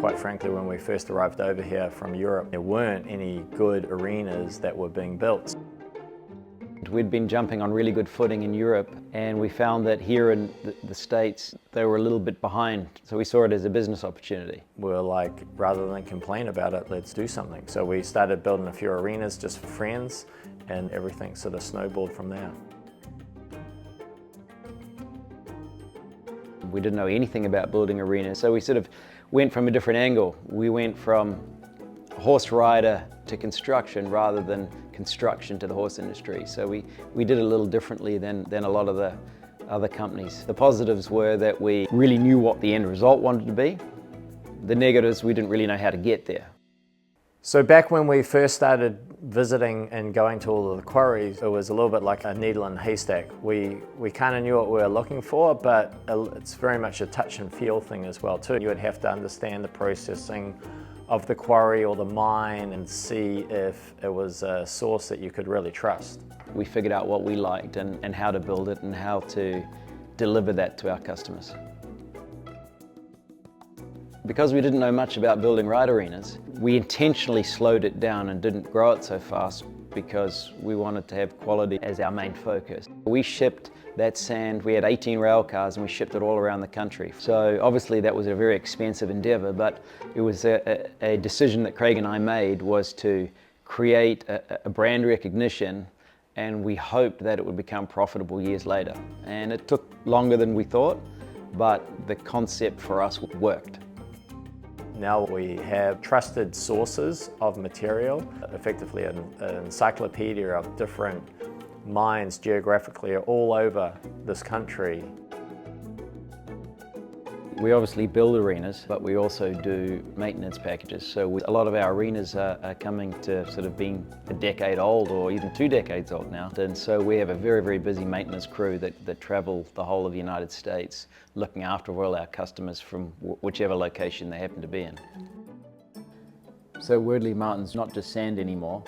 quite frankly, when we first arrived over here from Europe, there weren't any good arenas that were being built. We'd been jumping on really good footing in Europe, and we found that here in the States, they were a little bit behind. So we saw it as a business opportunity. We were like, rather than complain about it, let's do something. So we started building a few arenas just for friends, and everything sort of snowballed from there. We didn't know anything about building arenas, so we sort of went from a different angle. We went from horse rider to construction rather than construction to the horse industry. So we did it a little differently than a lot of the other companies. The positives were that we really knew what the end result wanted to be. The negatives, we didn't really know how to get there. So back when we first started visiting and going to all of the quarries, it was a little bit like a needle in a haystack. We kind of knew what we were looking for, but it's very much a touch and feel thing as well too. You would have to understand the processing of the quarry or the mine and see if it was a source that you could really trust. We figured out what we liked and how to build it and how to deliver that to our customers. Because we didn't know much about building ride arenas, we intentionally slowed it down and didn't grow it so fast because we wanted to have quality as our main focus. We shipped that sand, we had 18 rail cars and we shipped it all around the country. So obviously that was a very expensive endeavor, but it was a decision that Craig and I made, was to create a brand recognition, and we hoped that it would become profitable years later. And it took longer than we thought, but the concept for us worked. Now we have trusted sources of material, effectively an encyclopedia of different mines geographically all over this country. We obviously build arenas, but we also do maintenance packages. So a lot of our arenas are coming to sort of being a decade old or even 2 decades old now. And so we have a very, very busy maintenance crew that travel the whole of the United States, looking after all our customers from whichever location they happen to be in. So Wordley Mountain's not just sand anymore.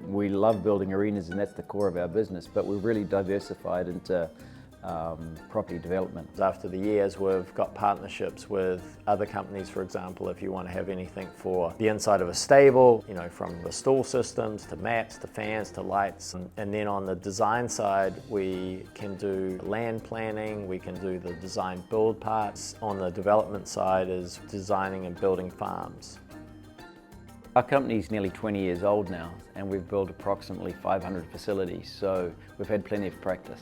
We love building arenas and that's the core of our business, but we've really diversified into property development. After the years, we've got partnerships with other companies, for example, if you want to have anything for the inside of a stable, you know, from the stall systems to mats to fans to lights. And then on the design side, we can do land planning, we can do the design build parts. On the development side is designing and building farms. Our company's nearly 20 years old now, and we've built approximately 500 facilities, so we've had plenty of practice.